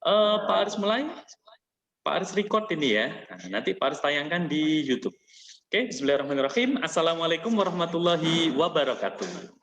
Pak Aris mulai. Pak Aris record ini ya. Nah, nanti Pak Aris tayangkan di YouTube. Oke, bismillahirrahmanirrahim. Assalamualaikum warahmatullahi wabarakatuh.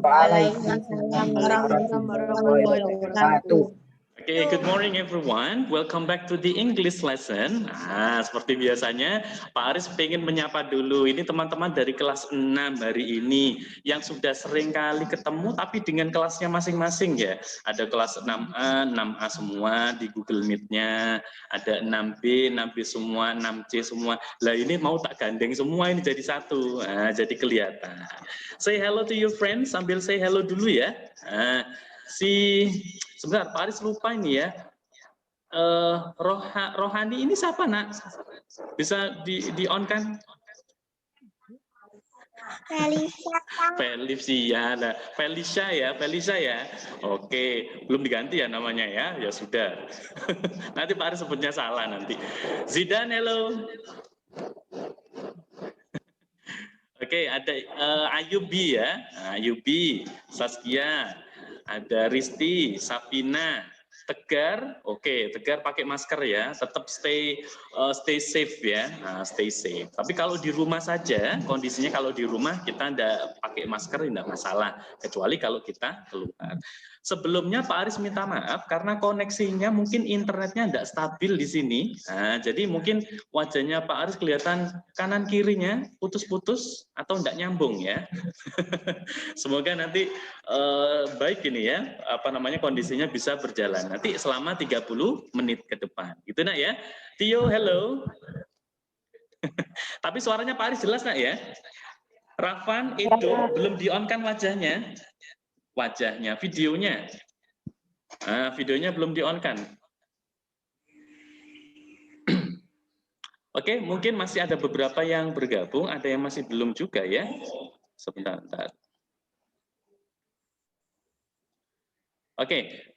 Waalaikumsalam warahmatullahi wabarakatuh. Okay, good morning everyone. Welcome back to the English lesson. Nah, seperti biasanya, Pak Aris pengen menyapa dulu. Ini teman-teman dari kelas 6 hari ini yang sudah sering kali ketemu tapi dengan kelasnya masing-masing ya. Ada kelas 6A, 6A semua di Google Meet-nya. Ada 6B, 6B semua, 6C semua. Lah ini mau tak gandeng semua ini jadi satu. Nah, jadi kelihatan. Say hello to your friends sambil say hello dulu ya. Nah, sebentar Pak Aris lupa ini ya. Rohani ini siapa nak? Bisa di on kan? Felicia ya. Oke, belum diganti ya namanya ya. Ya sudah. Nanti Pak Aris sebutnya salah nanti. Zidan, hello. Oke, ada Ayubi ya. Ayubi, Saskia. Ada Risti, Sapina, Tegar. Oke, Tegar pakai masker ya, tetap stay safe ya, stay safe. Tapi kalau di rumah saja, kondisinya kalau di rumah kita tidak pakai masker tidak masalah, kecuali kalau kita keluar. Sebelumnya Pak Aris minta maaf karena koneksinya mungkin internetnya tidak stabil di sini. Nah, jadi mungkin wajahnya Pak Aris kelihatan kanan kirinya putus-putus atau tidak nyambung ya. Semoga nanti baik ini ya, kondisinya bisa berjalan nanti selama 30 menit ke depan. Gitu nak ya. Tio, hello. Tapi suaranya Pak Aris jelas nak ya. Rafan itu belum di-on kan wajahnya, videonya. Nah, videonya belum di-on kan. Oke, mungkin masih ada beberapa yang bergabung, ada yang masih belum juga ya. Sebentar. Oke,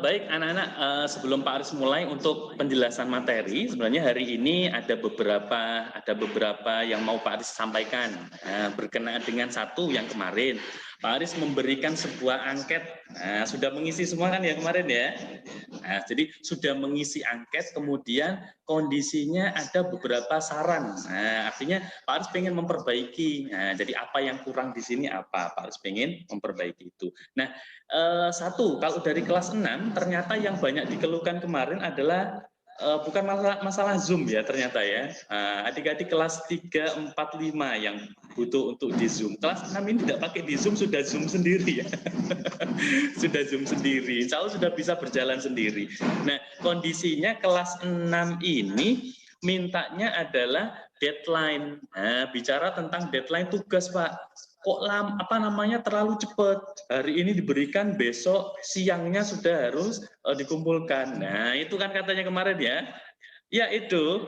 baik anak-anak, sebelum Pak Aris mulai untuk penjelasan materi, sebenarnya hari ini ada beberapa yang mau Pak Aris sampaikan berkenaan dengan satu yang kemarin. Pak Aris memberikan sebuah angket, sudah mengisi semua kan ya kemarin ya. Nah, jadi sudah mengisi angket, kemudian kondisinya ada beberapa saran. Nah, artinya Pak Aris pengen memperbaiki. Nah, jadi apa yang kurang di sini apa? Pak Aris pengen memperbaiki itu. Nah, satu, kalau dari kelas 6 ternyata yang banyak dikeluhkan kemarin adalah bukan masalah Zoom ya ternyata ya. Adik-adik kelas 3, 4, 5 yang butuh untuk di Zoom. Kelas 6 ini tidak pakai di Zoom, sudah Zoom sendiri ya. Sudah Zoom sendiri, insya Allah sudah bisa berjalan sendiri. Nah, kondisinya kelas 6 ini mintanya adalah deadline. Nah, bicara tentang deadline tugas Pak. Kok terlalu cepat. Hari ini diberikan, besok siangnya sudah harus dikumpulkan. Nah, itu kan katanya kemarin ya. Ya itu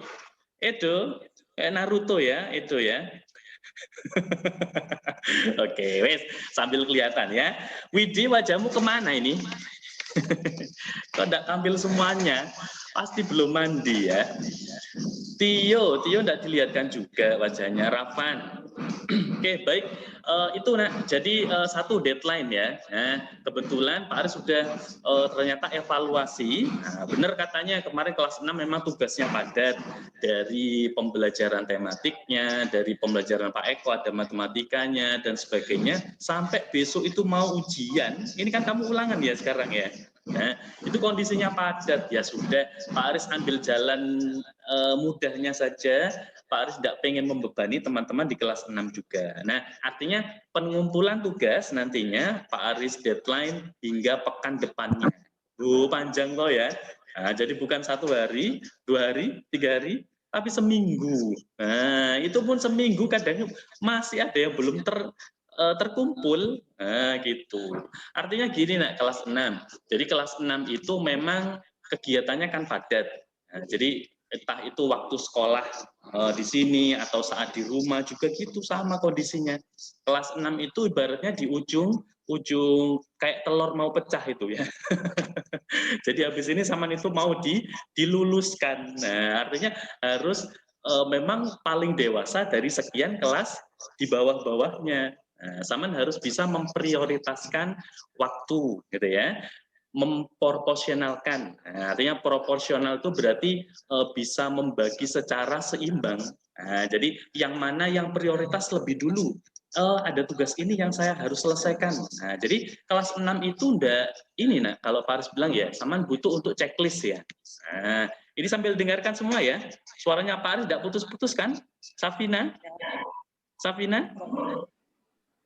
kayak Naruto ya, itu ya. Oke, wes sambil kelihatan ya. Widi, wajahmu kemana ini? Kok enggak tampil semuanya? Pasti belum mandi ya. Tio enggak dilihatkan juga wajahnya. Rafan. Oke, baik. Itu nak. Jadi satu deadline ya. Nah, kebetulan Pak Aris sudah ternyata evaluasi. Nah, benar katanya kemarin kelas 6 memang tugasnya padat dari pembelajaran tematiknya, dari pembelajaran Pak Eko ada matematikanya dan sebagainya. Sampai besok itu mau ujian. Ini kan kamu ulangan ya sekarang ya. Nah, itu kondisinya padat ya sudah. Pak Aris ambil jalan mudahnya saja. Pak Aris tidak pengen membebani teman-teman di kelas 6 juga. Nah, artinya pengumpulan tugas nantinya Pak Aris deadline hingga pekan depannya. Panjang loh ya. Nah, jadi bukan 1 hari, 2 hari, 3 hari, tapi seminggu. Nah, itu pun seminggu kadang masih ada yang belum terkumpul. Nah, gitu. Artinya gini nak, kelas 6. Jadi kelas 6 itu memang kegiatannya kan padat. Nah, jadi entah itu waktu sekolah di sini atau saat di rumah juga gitu sama kondisinya. Kelas 6 itu ibaratnya di ujung kayak telur mau pecah itu ya. Jadi habis ini Saman itu mau diluluskan. Nah, artinya harus memang paling dewasa dari sekian kelas di bawah-bawahnya. Nah, Saman harus bisa memprioritaskan waktu gitu ya. memproporsionalkan. Nah, artinya proporsional itu berarti bisa membagi secara seimbang. Nah, jadi yang mana yang prioritas lebih dulu. Ada tugas ini yang saya harus selesaikan. Nah, jadi kelas 6 itu enggak ini nah kalau Pak Aris bilang ya, saman butuh untuk checklist ya. Nah, ini sambil dengarkan semua ya. Suaranya Pak Aris enggak putus-putus kan? Safina? Safina?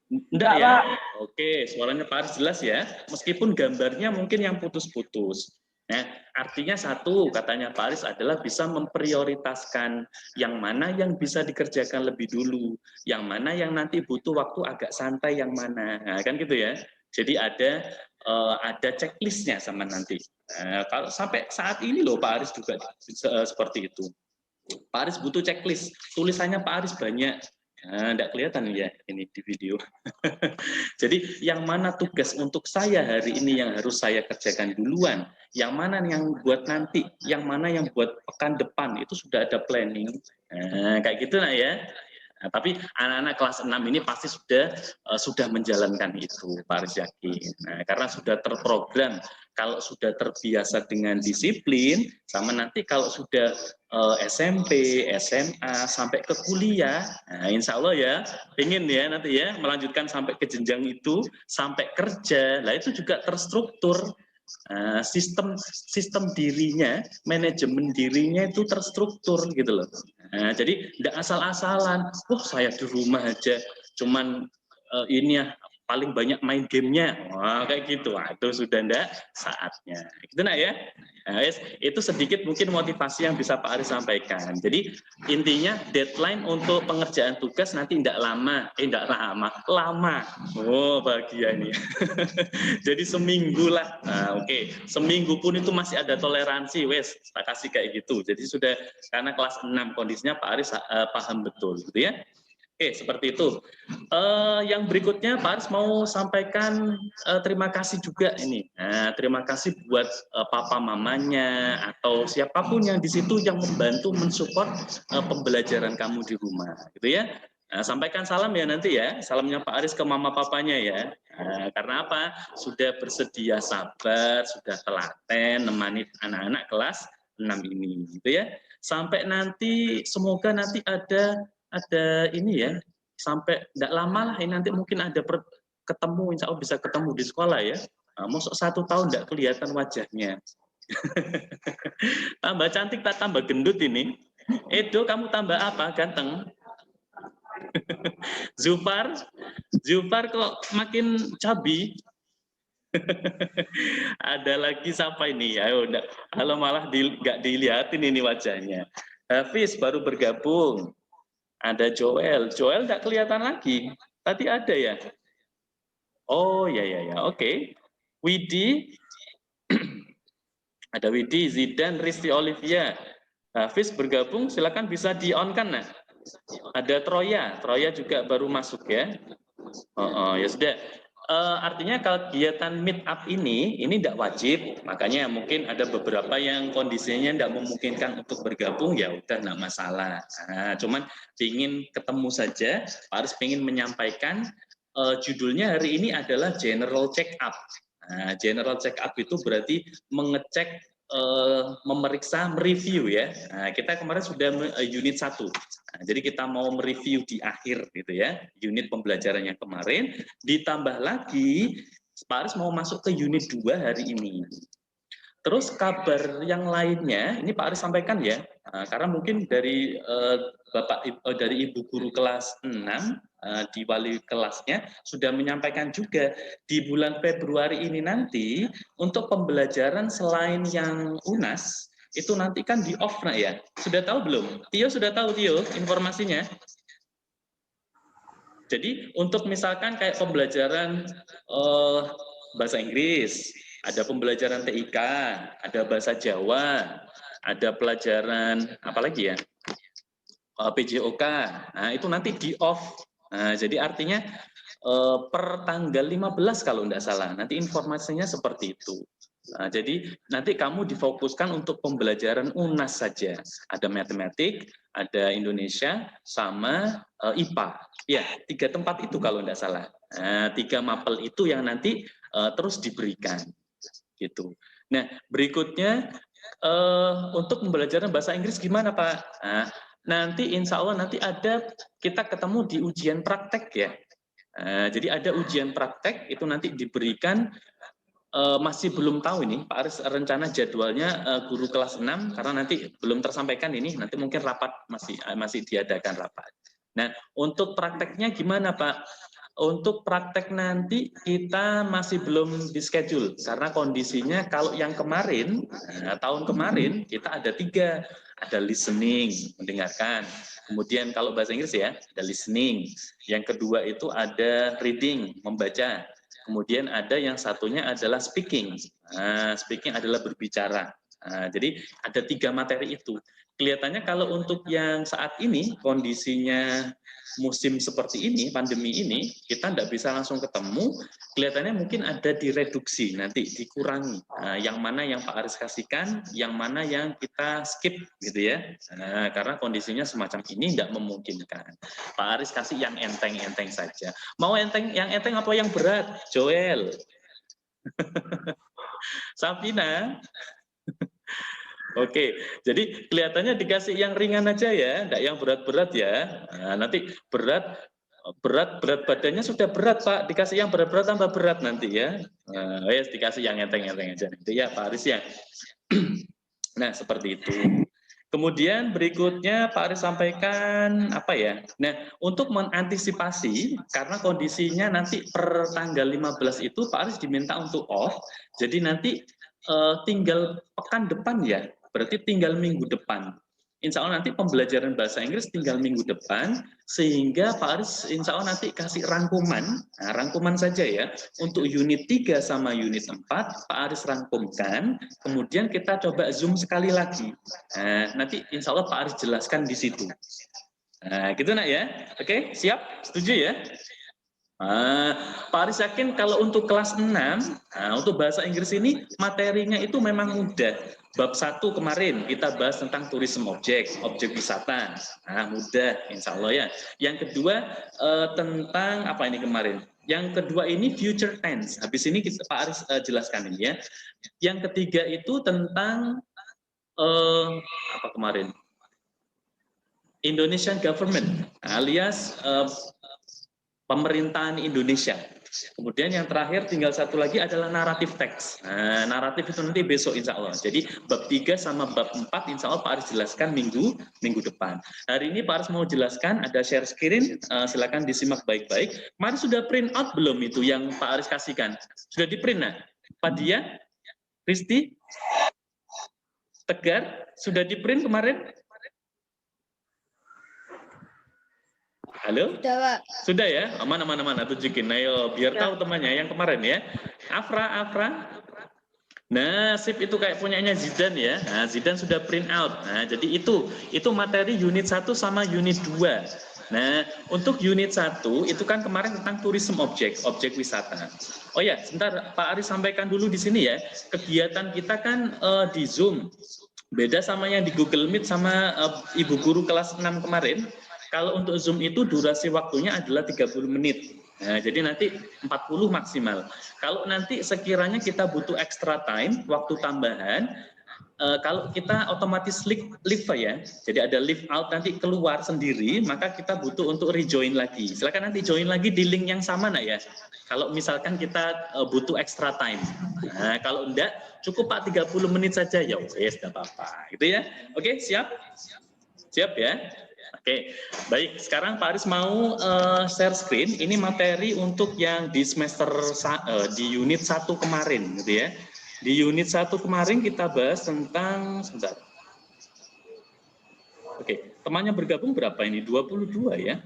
Enggak ya? Oke, suaranya Pak Aris jelas ya. Meskipun gambarnya mungkin yang putus-putus. Nah, artinya satu, katanya Pak Aris adalah bisa memprioritaskan yang mana yang bisa dikerjakan lebih dulu, yang mana yang nanti butuh waktu agak santai yang mana. Nah, kan gitu ya. Jadi ada checklistnya sama nanti. Nah, kalau sampai saat ini loh Pak Aris juga seperti itu. Pak Aris butuh checklist. Tulisannya Pak Aris banyak. Nah, enggak kelihatan ya ini di video. Jadi yang mana tugas untuk saya hari ini yang harus saya kerjakan duluan, yang mana yang buat nanti, yang mana yang buat pekan depan, itu sudah ada planning. Nah, kayak gitu lah ya. Nah, tapi anak-anak kelas 6 ini pasti sudah menjalankan itu, Pak Aris yakin. Nah, karena sudah terprogram, kalau sudah terbiasa dengan disiplin, sama nanti kalau sudah SMP, SMA, sampai ke kuliah, nah insya Allah ya, ingin ya nanti ya, melanjutkan sampai ke jenjang itu, sampai kerja, lah itu juga terstruktur. Sistem dirinya, manajemen dirinya itu terstruktur gitu loh. Nah, jadi tidak asal-asalan, saya di rumah aja, cuman ini ya paling banyak main gamenya, wah kayak gitu, itu sudah ndak saatnya, gitu nak ya. Nah, itu sedikit mungkin motivasi yang bisa Pak Aris sampaikan. Jadi intinya deadline untuk pengerjaan tugas nanti tidak lama, lama. Oh bahagia ini. Jadi seminggu lah. Nah, oke. Seminggu pun itu masih ada toleransi, wes. Tak kasih kayak gitu. Jadi sudah karena kelas 6 kondisinya Pak Aris paham betul, gitu ya. Oke, seperti itu. Yang berikutnya Pak Aris mau sampaikan terima kasih juga ini. Nah, terima kasih buat papa mamanya atau siapapun yang di situ yang membantu mensupport pembelajaran kamu di rumah, gitu ya. Nah, sampaikan salam ya nanti ya, salamnya Pak Aris ke mama papanya ya. Nah, karena apa? Sudah bersedia sabar, sudah telaten nemani anak-anak kelas 6 ini, gitu ya. Sampai nanti semoga nanti ada ini ya, sampai tidak lama lah ini nanti mungkin ada ketemu, insya Allah bisa ketemu di sekolah ya. Nah, masuk 1 tahun tidak kelihatan wajahnya. Tambah cantik tak tambah gendut ini. Edo kamu tambah apa ganteng? Zufar kok makin cabi. Ada lagi siapa ini? Ayo, kalau malah nggak dilihatin ini wajahnya. Hafiz baru bergabung. Ada Joel nggak kelihatan lagi. Tadi ada ya? Oh ya, oke. Widi, ada Widi, Zidan, Risti Olivia. Hafiz bergabung, silakan bisa di-on-kan nah. Ada Troya juga baru masuk ya. Ya sudah. Artinya kegiatan meet up ini tidak wajib, makanya mungkin ada beberapa yang kondisinya tidak memungkinkan untuk bergabung, ya udah nggak masalah. Nah, cuman ingin ketemu saja, Pak Aris ingin menyampaikan judulnya hari ini adalah General Check Up. Nah, General Check Up itu berarti mengecek, memeriksa, mereview ya. Nah, kita kemarin sudah unit 1. Nah, jadi kita mau mereview di akhir gitu ya, unit pembelajaran yang kemarin, ditambah lagi Pak Aris mau masuk ke unit 2 hari ini. Terus kabar yang lainnya, ini Pak Aris sampaikan ya, karena mungkin dari dari Ibu Guru kelas 6, di wali kelasnya sudah menyampaikan juga di bulan Februari ini nanti untuk pembelajaran selain yang UNAS itu nanti kan di off ya. Sudah tahu belum? Tio sudah tahu Tio informasinya? Jadi untuk misalkan kayak pembelajaran bahasa Inggris, ada pembelajaran TIK, ada bahasa Jawa, ada pelajaran apa lagi ya? PJOK. Nah, itu nanti di off. Nah, jadi artinya per tanggal 15 kalau tidak salah. Nanti informasinya seperti itu. Nah, jadi nanti kamu difokuskan untuk pembelajaran UNAS saja. Ada matematik, ada Indonesia, sama IPA. Ya, 3 tempat itu kalau tidak salah. Nah, 3 mapel itu yang nanti terus diberikan. gitu. Nah, berikutnya untuk pembelajaran bahasa Inggris gimana Pak? Nah, nanti insya Allah nanti ada kita ketemu di ujian praktek ya. Jadi ada ujian praktek itu nanti diberikan masih belum tahu ini Pak Aris rencana jadwalnya guru kelas 6 karena nanti belum tersampaikan ini nanti mungkin rapat masih diadakan rapat. Nah, untuk prakteknya gimana Pak? Untuk praktek nanti kita masih belum di-schedule karena kondisinya kalau yang kemarin tahun kemarin kita ada 3, ada listening mendengarkan, kemudian kalau bahasa Inggris ya ada listening, yang kedua itu ada reading membaca, kemudian ada yang satunya adalah speaking. Speaking adalah berbicara. Jadi ada 3 materi itu. Kelihatannya kalau untuk yang saat ini kondisinya musim seperti ini, pandemi ini, kita tidak bisa langsung ketemu. Kelihatannya mungkin ada direduksi nanti, dikurangi. Yang mana yang Pak Aris kasihkan, yang mana yang kita skip gitu ya. Karena kondisinya semacam ini tidak memungkinkan. Pak Aris kasih yang enteng-enteng saja. Mau yang enteng apa yang berat? Joel. Sapina. Oke, jadi kelihatannya dikasih yang ringan aja ya, enggak yang berat-berat ya. Nanti berat badannya sudah berat Pak, dikasih yang berat-berat tambah berat nanti ya. Yes, dikasih yang enteng-enteng aja nanti ya Pak Aris ya. Nah, seperti itu. Kemudian berikutnya Pak Aris sampaikan apa ya? Nah, untuk mengantisipasi karena kondisinya nanti per tanggal 15 itu Pak Aris diminta untuk off. Jadi nanti tinggal pekan depan ya, berarti tinggal minggu depan. Insya Allah nanti pembelajaran bahasa Inggris tinggal minggu depan, sehingga Pak Aris insya Allah nanti kasih rangkuman, rangkuman saja ya, untuk unit 3 sama unit 4, Pak Aris rangkumkan, kemudian kita coba Zoom sekali lagi. Nanti insya Allah Pak Aris jelaskan di situ. Gitu nak ya, oke, siap, setuju ya? Pak Aris yakin kalau untuk kelas 6, untuk bahasa Inggris ini materinya itu memang mudah. Bab 1 kemarin kita bahas tentang tourism objek wisata. Mudah insya Allah ya. Yang kedua tentang apa ini kemarin? Yang kedua ini future tense. Habis ini Pak Aris jelaskan ini ya. Yang ketiga itu tentang apa kemarin? Indonesian government alias pemerintahan Indonesia. Kemudian yang terakhir tinggal satu lagi adalah naratif teks. Naratif itu nanti besok insya Allah. Jadi bab 3 sama bab 4 insya Allah Pak Aris jelaskan minggu depan. Hari ini Pak Aris mau jelaskan, ada share screen, silakan disimak baik-baik. Kemarin sudah print out belum itu yang Pak Aris kasihkan? Sudah di print nah? Pak Dia, Kristi, Tegar, sudah di print kemarin? Halo? Sudah, Pak. Sudah ya? Mana tunjukin. Ayo, biar tahu temannya yang kemarin ya. Afra. Nah, sip itu kayak punyanya Zidan ya. Zidan sudah print out. Jadi itu materi unit 1 sama unit 2. Nah, untuk unit 1 itu kan kemarin tentang tourism objek wisata. Oh ya, sebentar Pak Aris sampaikan dulu di sini ya. Kegiatan kita kan di Zoom. Beda sama yang di Google Meet sama Ibu Guru kelas 6 kemarin. Kalau untuk Zoom itu durasi waktunya adalah 30 menit. Jadi nanti 40 maksimal. Kalau nanti sekiranya kita butuh extra time, waktu tambahan, kalau kita otomatis live ya, jadi ada live out nanti keluar sendiri, maka kita butuh untuk rejoin lagi. Silakan nanti join lagi di link yang sama nak ya. Kalau misalkan kita butuh extra time. Kalau enggak, cukup Pak 30 menit saja ya, wes enggak apa-apa. Gitu ya. Oke, siap? Siap ya? Oke, baik. Sekarang Pak Aris mau share screen. Ini materi untuk yang di semester di unit 1 kemarin, gitu ya. Di unit 1 kemarin kita bahas tentang sebentar. Oke, temannya bergabung berapa ini? 22 ya.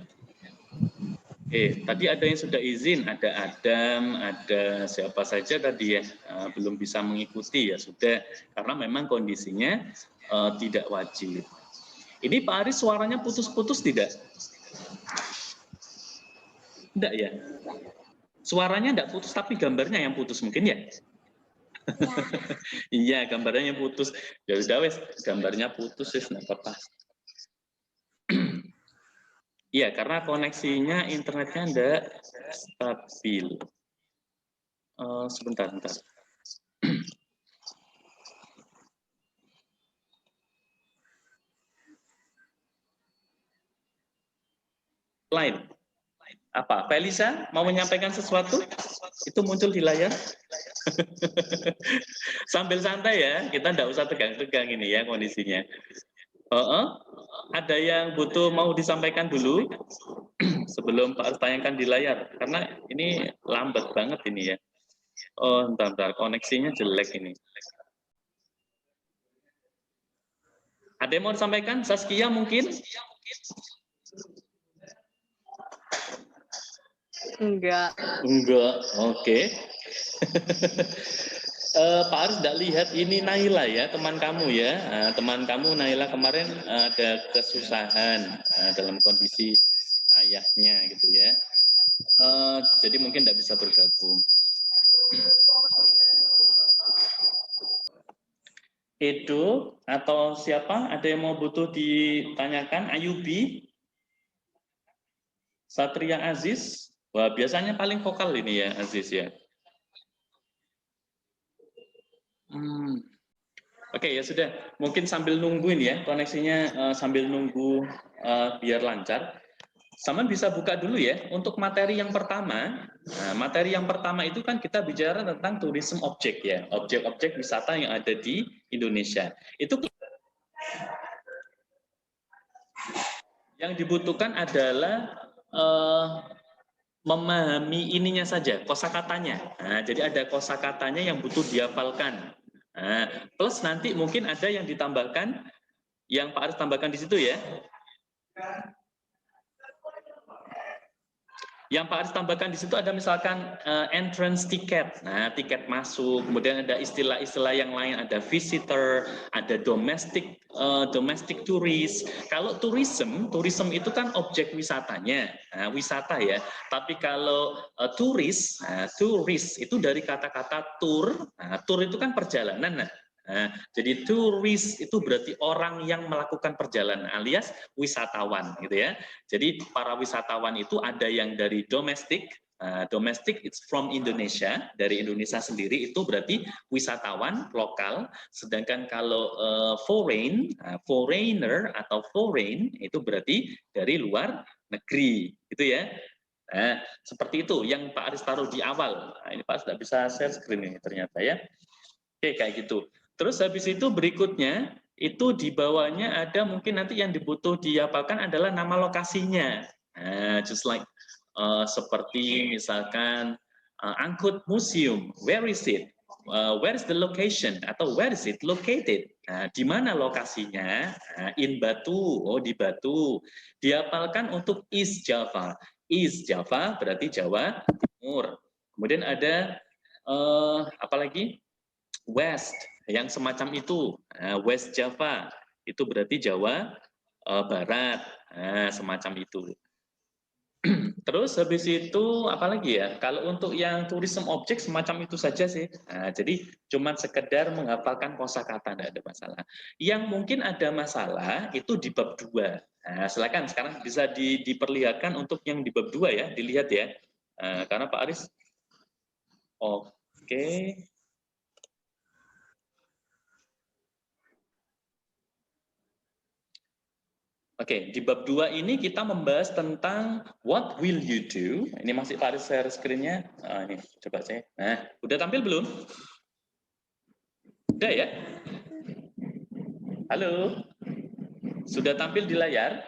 Oke, tadi ada yang sudah izin, ada Adam, ada siapa saja tadi ya, belum bisa mengikuti ya sudah, karena memang kondisinya tidak wajib. Ini Pak Aris suaranya putus-putus tidak? Tidak ya? Suaranya tidak putus, tapi gambarnya yang putus mungkin ya? Iya, gambarnya yang putus. Ya sudah wes, gambarnya putus wes, nggak apa-apa. Iya, karena koneksinya internetnya tidak stabil. Sebentar. lain. Apa? Felisa mau menyampaikan sesuatu? Itu muncul di layar. Sambil santai ya, kita nggak usah tegang-tegang ini ya kondisinya. Ada yang butuh mau disampaikan dulu sebelum Pak harus tanyakan di layar, karena ini lambat banget ini ya. Oh, bentar, koneksinya jelek ini. Ada yang mau disampaikan? Saskia mungkin? Enggak. Oke. Pak Aris tidak lihat ini Naila ya, teman kamu ya. Teman kamu Naila kemarin ada kesusahan dalam kondisi ayahnya gitu ya. Jadi mungkin tidak bisa bergabung. Edo atau siapa? Ada yang mau butuh ditanyakan? Ayubi? Satria Aziz? Wah, biasanya paling vokal ini ya, Aziz ya. Oke, ya sudah. Mungkin sambil nungguin ya, koneksinya sambil nunggu biar lancar. Sama bisa buka dulu ya, untuk materi yang pertama. Nah, materi yang pertama itu kan kita bicara tentang tourism object ya, objek-objek wisata yang ada di Indonesia. Itu yang dibutuhkan adalah memahami ininya saja, kosakatanya. Nah, jadi ada kosakatanya yang butuh dihafalkan. Nah, plus nanti mungkin ada yang ditambahkan, yang Pak Aris tambahkan di situ ya. Yang Pak Aris tambahkan di situ ada misalkan entrance ticket, nah tiket masuk, kemudian ada istilah-istilah yang lain, ada visitor, ada domestic tourist. Kalau tourism itu kan objek wisatanya, wisata ya. Tapi kalau turis itu dari kata-kata tour, tour itu kan perjalanan. Nah, jadi turis itu berarti orang yang melakukan perjalanan alias wisatawan gitu ya. Jadi para wisatawan itu ada yang dari domestik, domestik it's from Indonesia, dari Indonesia sendiri itu berarti wisatawan lokal, sedangkan kalau foreigner atau foreign itu berarti dari luar negeri gitu ya. Nah, seperti itu yang Pak Aris taruh di awal. Nah, ini Pak tidak bisa share screen ini ternyata ya. Oke, kayak gitu. Terus habis itu berikutnya, itu di bawahnya ada mungkin nanti yang dibutuh dihafalkan adalah nama lokasinya. Just like seperti misalkan Angkut Museum, where is it? Where is the location? Atau where is it located? Di mana lokasinya? In Batu, di Batu. Dihafalkan untuk East Java. East Java berarti Jawa Timur. Kemudian ada apa lagi? West, yang semacam itu, West Java, itu berarti Jawa Barat, semacam itu. Terus habis itu apalagi ya? Kalau untuk yang tourism object semacam itu saja sih. Jadi cuma sekedar menghafalkan kosakata, tidak ada masalah. Yang mungkin ada masalah itu di bab 2. Silakan sekarang bisa diperlihatkan untuk yang di bab 2 ya, dilihat ya. Karena Pak Aris. Oke. Oke, di bab 2 ini kita membahas tentang what will you do. Ini masih Pak Aris share screen-nya. Ini coba saya. Nah, udah tampil belum? Udah ya? Halo? Sudah tampil di layar?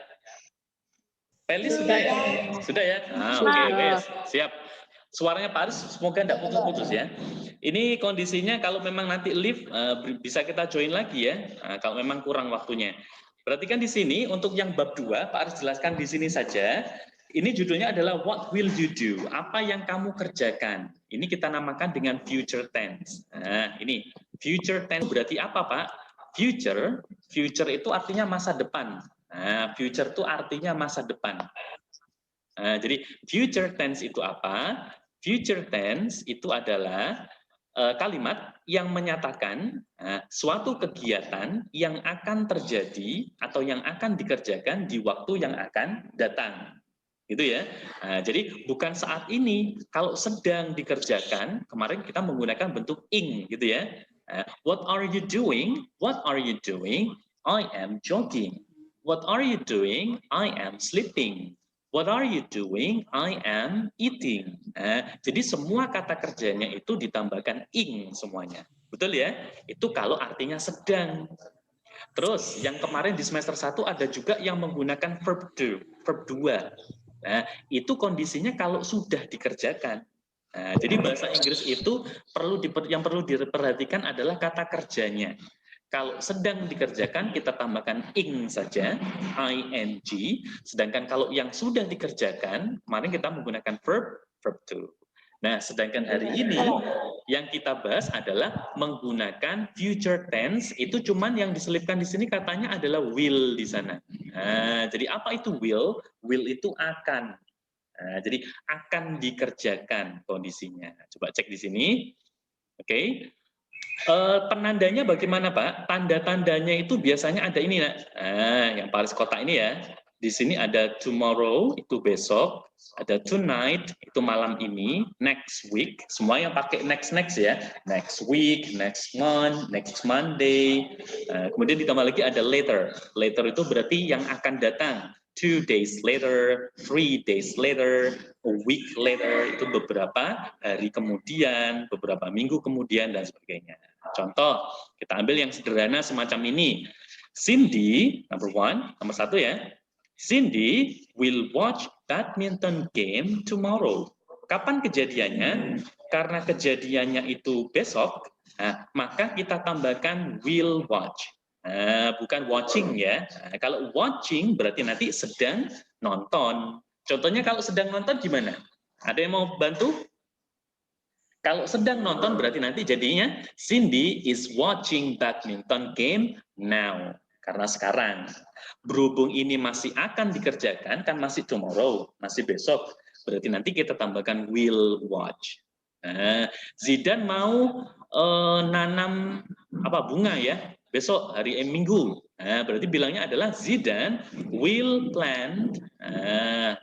Pelis sudah ya? Sudah ya? Oke, guys. Siap. Suaranya Pak Aris semoga tidak putus-putus ya. Ini kondisinya kalau memang nanti live bisa kita join lagi ya. Kalau memang kurang waktunya. Perhatikan di sini untuk yang bab 2, Pak Aris jelaskan di sini saja. Ini judulnya adalah what will you do? Apa yang kamu kerjakan? Ini kita namakan dengan future tense. Nah, ini future tense berarti apa, Pak? Future itu artinya masa depan. Nah, future itu artinya masa depan. Jadi future tense itu apa? Future tense itu adalah kalimat yang menyatakan suatu kegiatan yang akan terjadi atau yang akan dikerjakan di waktu yang akan datang. Gitu ya. Jadi bukan saat ini, kalau sedang dikerjakan, kemarin kita menggunakan bentuk ing gitu ya. What are you doing? What are you doing? I am jogging. What are you doing? I am sleeping. What are you doing? I am eating. Jadi semua kata kerjanya itu ditambahkan ing semuanya. Betul ya? Itu kalau artinya sedang. Terus yang kemarin di semester 1 ada juga yang menggunakan verb do, verb 2. Nah, itu kondisinya kalau sudah dikerjakan. Nah, jadi bahasa Inggris itu yang perlu diperhatikan adalah kata kerjanya. Kalau sedang dikerjakan, kita tambahkan ing saja, ing. Sedangkan kalau yang sudah dikerjakan, kemarin kita menggunakan verb to. Nah, sedangkan hari ini yang kita bahas adalah menggunakan future tense. Itu cuman yang diselipkan di sini katanya adalah will di sana. Nah, jadi apa itu will? Will itu akan. Nah, jadi akan dikerjakan kondisinya. Coba cek di sini. Oke. Penandanya bagaimana, Pak? Tanda-tandanya itu biasanya ada ini, nak. Yang baris kotak ini ya. Di sini ada tomorrow, itu besok. Ada tonight, itu malam ini. Next week, semua yang pakai next ya. Next week, next month, next Monday. Kemudian ditambah lagi ada later. Later itu berarti yang akan datang. 2 days later, 3 days later, a week later, itu beberapa hari kemudian, beberapa minggu kemudian, dan sebagainya. Contoh, kita ambil yang sederhana semacam ini. Cindy, number 1, nomor 1 ya. Cindy will watch badminton game tomorrow. Kapan kejadiannya? Karena kejadiannya itu besok, maka kita tambahkan will watch. Bukan watching ya. Kalau watching berarti nanti sedang nonton. Contohnya kalau sedang nonton gimana? Ada yang mau bantu? Kalau sedang nonton berarti nanti jadinya Cindy is watching badminton game now. Karena sekarang. Berhubung ini masih akan dikerjakan, kan masih tomorrow, masih besok. Berarti nanti kita tambahkan will watch. Zidan mau nanam bunga ya, besok hari Minggu. Berarti bilangnya adalah Zidan will plant.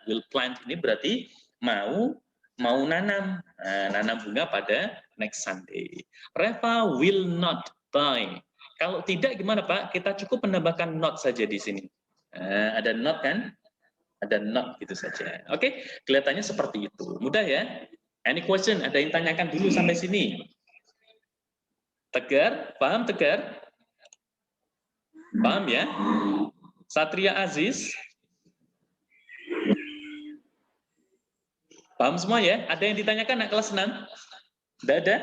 Will plant ini berarti mau nanam, nanam bunga pada next Sunday. Reva will not buy. Kalau tidak gimana Pak? Kita cukup menambahkan not saja di sini. Ada not kan? Ada not gitu saja. Oke, kelihatannya seperti itu. Mudah ya? Any question? Ada yang tanyakan dulu sampai sini? Tegar? Paham Tegar? Paham ya? Satria Aziz? Paham semua ya? Ada yang ditanyakan nak kelas 6? Tidak ada?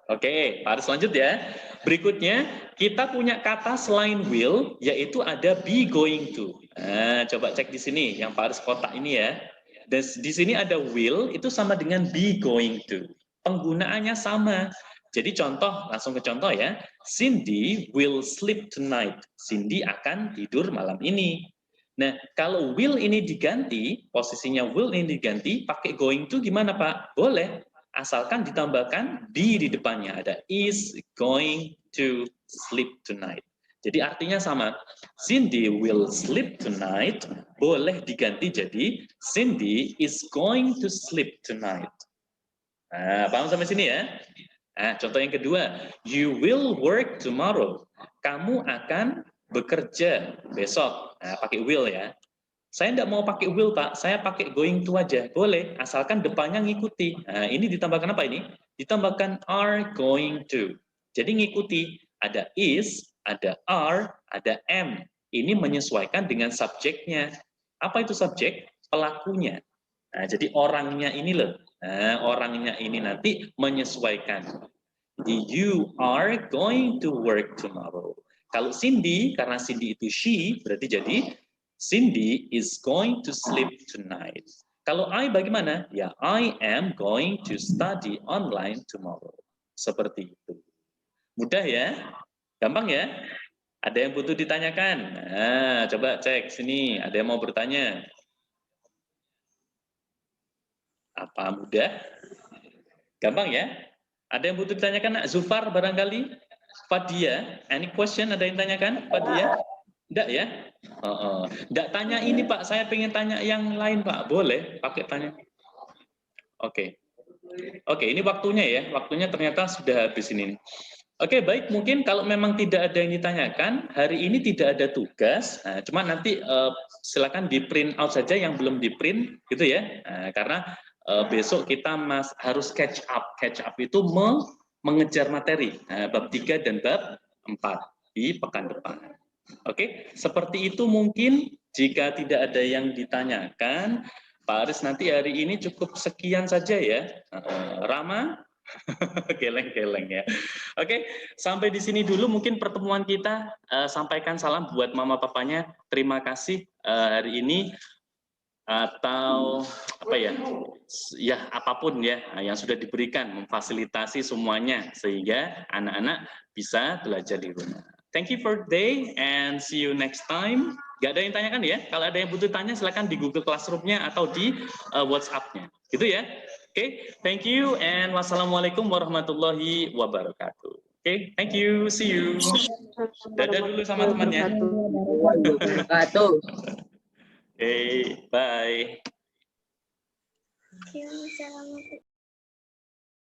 Oke, harus lanjut ya. Berikutnya, kita punya kata selain will, yaitu ada be going to. Coba cek di sini, yang baris kotak ini ya. Dan di sini ada will, itu sama dengan be going to. Penggunaannya sama. Jadi contoh, langsung ke contoh ya. Cindy will sleep tonight. Cindy akan tidur malam ini. Nah, kalau will ini diganti, posisinya will ini diganti, pakai going to gimana Pak? Boleh. Asalkan ditambahkan be di depannya. Ada is going to sleep tonight. Jadi artinya sama. Cindy will sleep tonight boleh diganti jadi Cindy is going to sleep tonight. Paham sampai sini ya? Contoh yang kedua, you will work tomorrow. Kamu akan bekerja besok. Pakai will ya. Saya tidak mau pakai will, Pak. Saya pakai going to aja. Boleh, asalkan depannya ngikuti. Ini ditambahkan apa ini? Ditambahkan are going to. Jadi ngikuti. Ada is, ada are, ada am. Ini menyesuaikan dengan subjeknya. Apa itu subjek? Pelakunya. Jadi orangnya ini loh. Orangnya ini nanti menyesuaikan. Jadi you are going to work tomorrow. Kalau Cindy, karena Cindy itu she, berarti jadi Cindy is going to sleep tonight. Kalau I bagaimana? Ya, I am going to study online tomorrow. Seperti itu. Mudah ya? Gampang ya? Ada yang butuh ditanyakan? Coba cek sini. Ada yang mau bertanya? Apa mudah? Gampang ya? Ada yang butuh ditanyakan? Zufar barangkali? Fadia? Any question? Ada yang tanyakan? Fadia? Enggak ya? Enggak tanya ini Pak, saya pengen tanya yang lain Pak. Boleh pakai tanya? Oke, ini waktunya ya. Waktunya ternyata sudah habis ini. Oke, baik. Mungkin kalau memang tidak ada yang ditanyakan, hari ini tidak ada tugas. Nah, cuma nanti silakan di print out saja yang belum di print, gitu ya. Nah, karena besok kita harus catch up. Catch up itu mengejar materi, bab 3 dan bab 4 di pekan depan. Oke, seperti itu mungkin. Jika tidak ada yang ditanyakan, Pak Aris, nanti hari ini cukup sekian saja ya. Rama, geleng-geleng ya. Oke, sampai di sini dulu mungkin pertemuan kita. Sampaikan salam buat mama papanya. Terima kasih hari ini atau apa ya? Ya apapun ya yang sudah diberikan memfasilitasi semuanya sehingga anak-anak bisa belajar di rumah. Thank you for today and see you next time. Gak ada yang tanyakan ya? Kalau ada yang butuh tanya silakan di Google Classroom-nya atau di WhatsApp-nya. Gitu ya? Oke, thank you and wassalamualaikum warahmatullahi wabarakatuh. Oke, thank you, see you. Dadah dulu sama temannya. Wabarakatuh. Oke, bye. Assalamualaikum.